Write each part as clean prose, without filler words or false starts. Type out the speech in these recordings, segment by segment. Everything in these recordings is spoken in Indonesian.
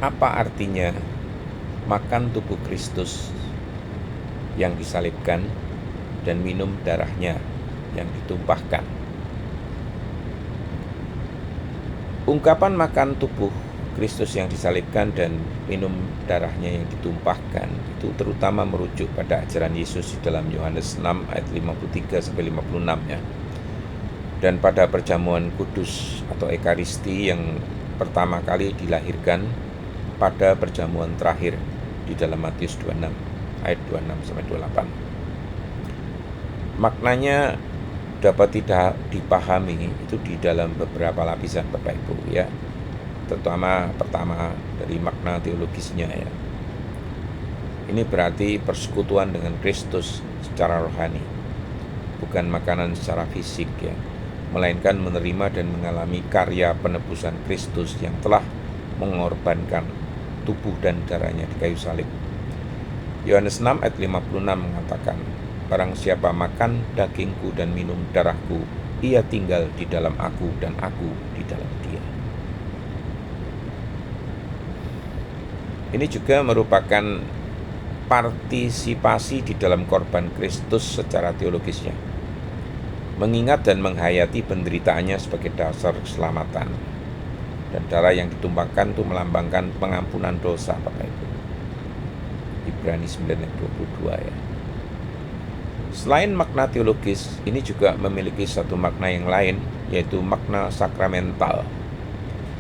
Apa artinya makan tubuh Kristus yang disalibkan dan minum darahnya yang ditumpahkan? Ungkapan makan tubuh Kristus yang disalibkan dan minum darahnya yang ditumpahkan itu terutama merujuk pada ajaran Yesus di dalam Yohanes 6 ayat 53 sampai 56 ya. Dan pada perjamuan kudus atau Ekaristi yang pertama kali dilahirkan pada perjamuan terakhir di dalam Matius 26 ayat 26 sampai 28. Maknanya dapat tidak dipahami itu di dalam beberapa lapisan Bapak Ibu ya. Terutama pertama dari makna teologisnya ya. Ini berarti persekutuan dengan Kristus secara rohani, bukan makanan secara fisik ya, melainkan menerima dan mengalami karya penebusan Kristus yang telah mengorbankan tubuh dan darahnya di kayu salib. Yohanes 6 ayat 56 mengatakan, barang siapa makan dagingku dan minum darahku, ia tinggal di dalam aku dan aku di dalam dia. Ini juga merupakan partisipasi di dalam korban Kristus secara teologisnya, mengingat dan menghayati penderitaannya sebagai dasar keselamatan. Dan darah yang ditumpahkan itu melambangkan pengampunan dosa Bapak Ibu. Ibrani 9 ayat 22 ya. Selain makna teologis, ini juga memiliki satu makna yang lain, yaitu makna sakramental.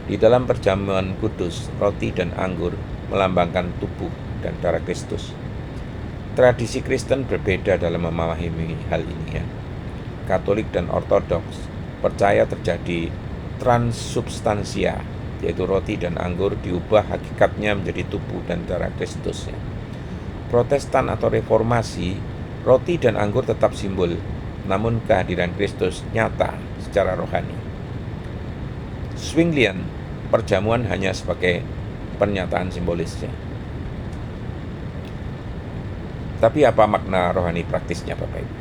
Di dalam perjamuan kudus, roti dan anggur melambangkan tubuh dan darah Kristus. Tradisi Kristen berbeda dalam memahami hal ini ya. Katolik dan Ortodoks percaya terjadi transubstansia, yaitu roti dan anggur diubah hakikatnya menjadi tubuh dan darah Kristus ya. Protestan atau reformasi, roti dan anggur tetap simbol, namun kehadiran Kristus nyata secara rohani. Zwinglian, perjamuan hanya sebagai pernyataan simbolisnya. Tapi apa makna rohani praktisnya Bapak Ibu?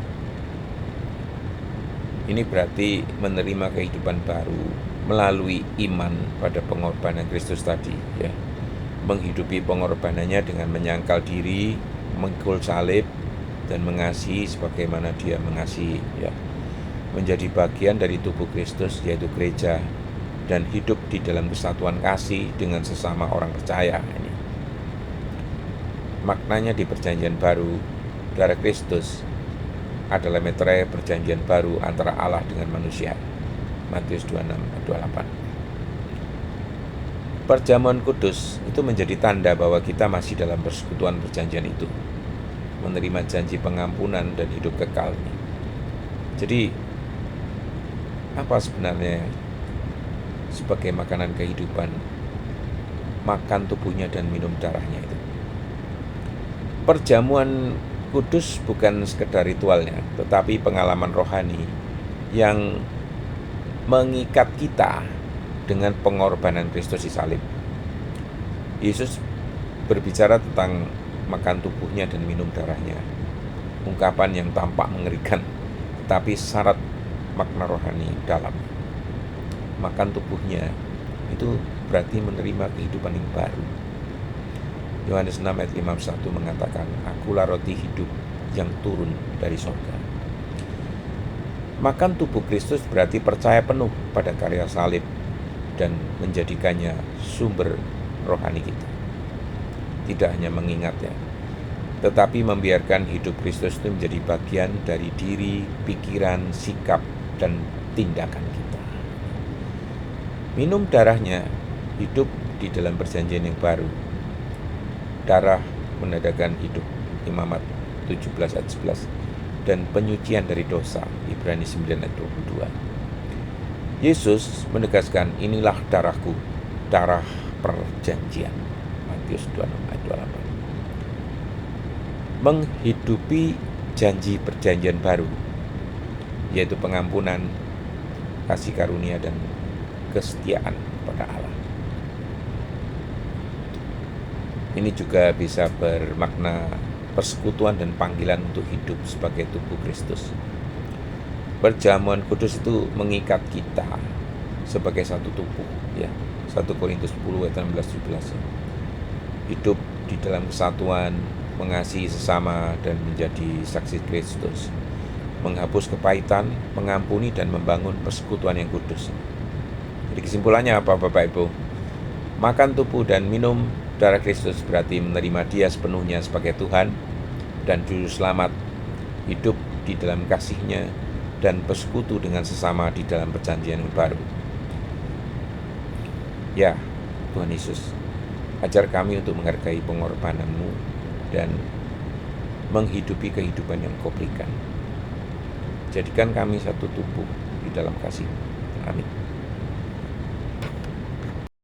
Ini berarti menerima kehidupan baru melalui iman pada pengorbanan Kristus tadi ya. Menghidupi pengorbanannya dengan menyangkal diri, memikul salib dan mengasihi sebagaimana Dia mengasihi ya. Menjadi bagian dari tubuh Kristus yaitu gereja dan hidup di dalam kesatuan kasih dengan sesama orang percaya ini. Maknanya di perjanjian baru, darah Kristus adalah meterai perjanjian baru antara Allah dengan manusia. Matius 26-28. Perjamuan kudus itu menjadi tanda bahwa kita masih dalam persekutuan perjanjian itu, menerima janji pengampunan dan hidup kekal. Jadi apa sebenarnya sebagai makanan kehidupan, makan tubuhnya dan minum darahnya itu? Perjamuan kudus bukan sekedar ritualnya, tetapi pengalaman rohani yang mengikat kita dengan pengorbanan Kristus di salib. Yesus berbicara tentang makan tubuhnya dan minum darahnya. Ungkapan yang tampak mengerikan, tetapi syarat makna rohani dalam. Makan tubuhnya itu berarti menerima kehidupan yang baru. Yohanes 6 ayat 51 mengatakan, akulah roti hidup yang turun dari surga. Makan tubuh Kristus berarti percaya penuh pada karya salib dan menjadikannya sumber rohani kita. Tidak hanya mengingatnya, tetapi membiarkan hidup Kristus itu menjadi bagian dari diri, pikiran, sikap, dan tindakan kita. Minum darahnya, hidup di dalam perjanjian yang baru. Darah menandakan hidup, Imamat 17 ayat 11, dan penyucian dari dosa, Ibrani 9 ayat 22. Yesus menegaskan, inilah darahku, darah perjanjian, Matius 26 ayat 28. Menghidupi janji perjanjian baru, yaitu pengampunan, kasih karunia, dan kesetiaan pada Allah. Ini juga bisa bermakna persekutuan dan panggilan untuk hidup sebagai tubuh Kristus. Perjamuan kudus itu mengikat kita sebagai satu tubuh ya. 1 Korintus 10 ayat 16-17 ya. hidup di dalam kesatuan, mengasihi sesama, dan menjadi saksi Kristus, menghapus kepahitan, mengampuni, dan membangun persekutuan yang kudus. Jadi kesimpulannya apa, Bapak Ibu? Makan tubuh dan minum darah Kristus berarti menerima Dia sepenuhnya sebagai Tuhan dan Juru Selamat, hidup di dalam kasih-Nya, dan bersekutu dengan sesama di dalam perjanjian yang baru. Ya, Tuhan Yesus, ajar kami untuk menghargai pengorbanan-Mu dan menghidupi kehidupan yang Kau berikan. Jadikan kami satu tubuh di dalam kasih. Amin.